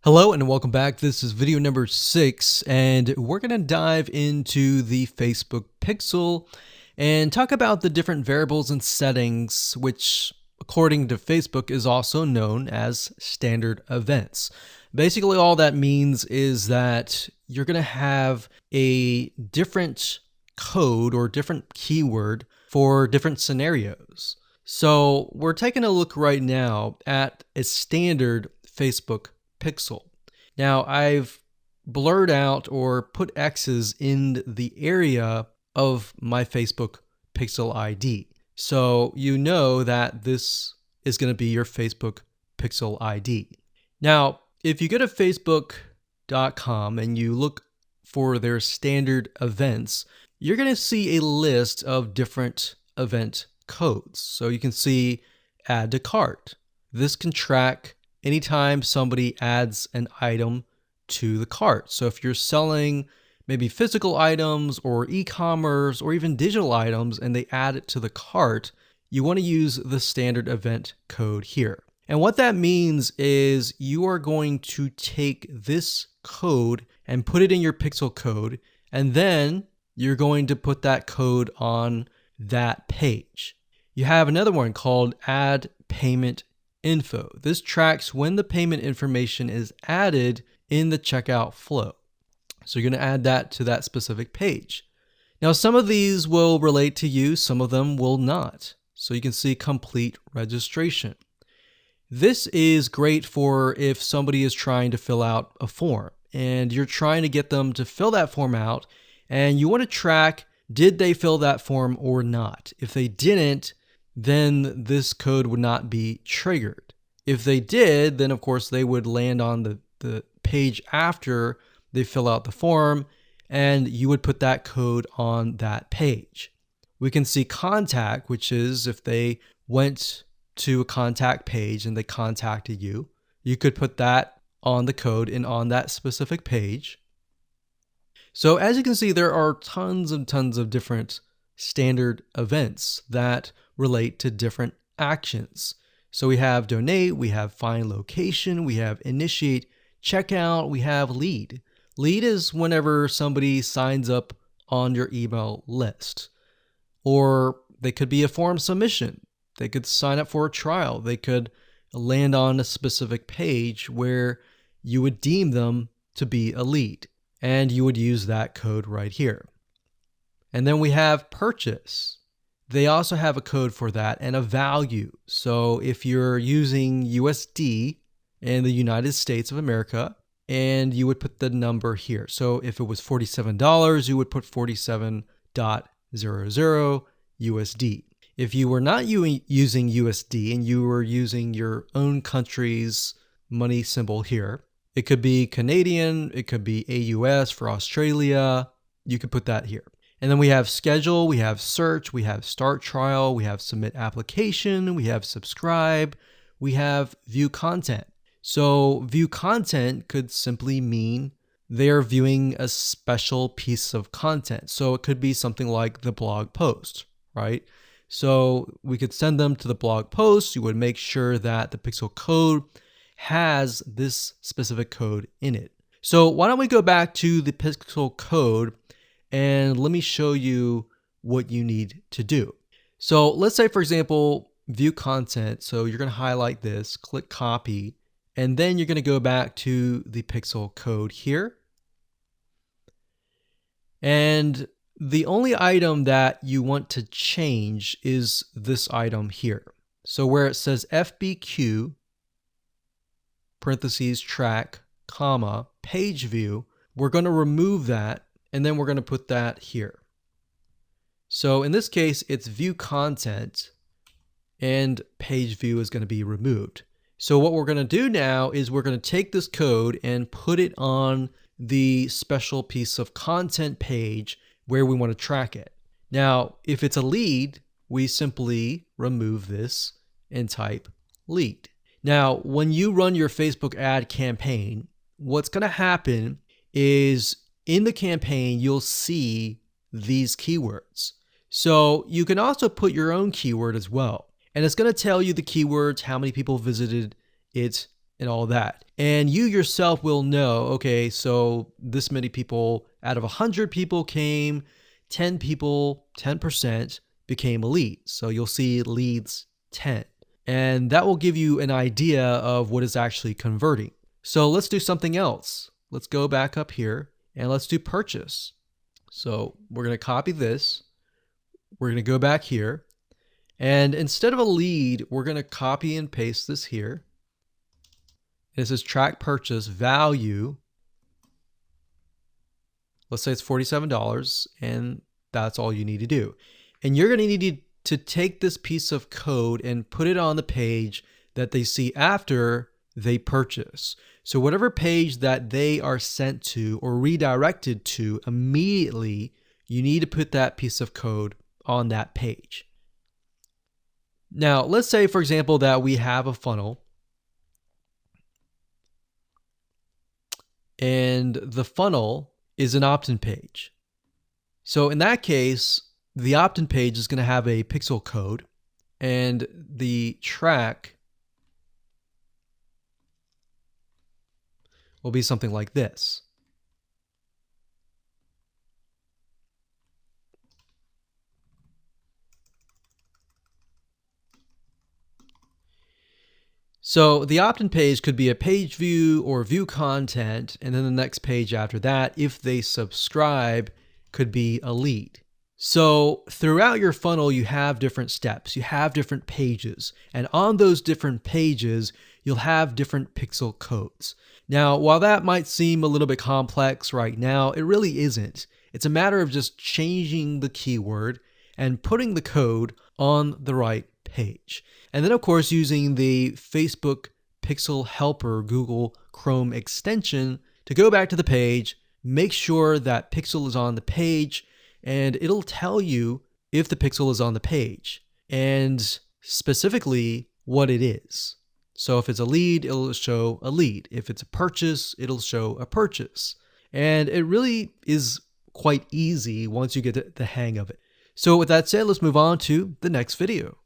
Hello and welcome back. This is video number 6 and we're going to dive into the Facebook pixel and talk about the different variables and settings, which according to Facebook is also known as standard events. Basically all that means is that you're going to have a different code or different keyword for different scenarios. So we're taking a look right now at a standard Facebook pixel. Now I've blurred out or put X's in the area of my Facebook pixel ID. So you know that this is going to be your Facebook pixel ID. Now, if you go to facebook.com and you look for their standard events, you're going to see a list of different event codes. So you can see add to cart. This can track anytime somebody adds an item to the cart. So if you're selling maybe physical items or e-commerce or even digital items and they add it to the cart, you want to use the standard event code here. And what that means is you are going to take this code and put it in your pixel code, and then you're going to put that code on that page. You have another one called add payment info. This tracks when the payment information is added in the checkout flow. So you're going to add that to that specific page. Now, some of these will relate to you, some of them will not. So you can see complete registration. This is great for if somebody is trying to fill out a form and you're trying to get them to fill that form out and you want to track, did they fill that form or not? If they didn't, then this code would not be triggered. If they did, then of course they would land on the page after they fill out the form and you would put that code on that page. We can see contact, which is if they went to a contact page and they contacted you, you could put that on the code and on that specific page. So as you can see, there are tons and tons of different standard events that relate to different actions. So we have donate, we have find location, we have initiate checkout, we have lead. Lead is whenever somebody signs up on your email list. Or they could be a form submission. They could sign up for a trial. They could land on a specific page where you would deem them to be a lead. And you would use that code right here. And then we have purchase. They also have a code for that and a value. So if you're using USD in the United States of America, and you would put the number here. So if it was $47, you would put 47.00 USD. If you were not using USD and you were using your own country's money symbol here, it could be Canadian, it could be AUS for Australia, you could put that here. And then we have schedule, we have search, we have start trial, we have submit application, we have subscribe, we have view content. So view content could simply mean they're viewing a special piece of content. So it could be something like the blog post, right? So we could send them to the blog post. You would make sure that the pixel code has this specific code in it. So why don't we go back to the pixel code and let me show you what you need to do. So let's say, for example, view content. So you're going to highlight this, click copy, and then you're going to go back to the pixel code here. And the only item that you want to change is this item here. So where it says FBQ, parentheses, track, comma, page view, we're going to remove that and then we're going to put that here. So in this case, it's view content and page view is going to be removed. So what we're going to do now is we're going to take this code and put it on the special piece of content page where we want to track it. Now, if it's a lead, we simply remove this and type lead. Now, when you run your Facebook ad campaign, what's going to happen is in the campaign, you'll see these keywords. So you can also put your own keyword as well. And it's going to tell you the keywords, how many people visited it, and all that. And you yourself will know, okay, so this many people out of 100 people came, 10 people, 10% became a lead. So you'll see leads 10. And that will give you an idea of what is actually converting. So let's do something else. Let's go back up here and let's do purchase. So we're going to copy this. We're going to go back here. And instead of a lead, we're going to copy and paste this here. This is track purchase value. Let's say it's $47, and that's all you need to do. And you're going to need to take this piece of code and put it on the page that they see after they purchase. So whatever page that they are sent to or redirected to immediately, you need to put that piece of code on that page. Now, let's say, for example, that we have a funnel and the funnel is an opt-in page. So in that case, the opt-in page is going to have a pixel code, and the track will be something like this. So the opt-in page could be a page view or view content, and then the next page after that, if they subscribe, could be a lead. So throughout your funnel, you have different steps, you have different pages, and on those different pages, you'll have different pixel codes. Now, while that might seem a little bit complex right now, it really isn't. It's a matter of just changing the keyword and putting the code on the right page. And then, of course, using the Facebook Pixel Helper Google Chrome extension to go back to the page, make sure that pixel is on the page, and it'll tell you if the pixel is on the page and specifically what it is. So if it's a lead, it'll show a lead. If it's a purchase, it'll show a purchase. And it really is quite easy once you get the hang of it. So with that said, let's move on to the next video.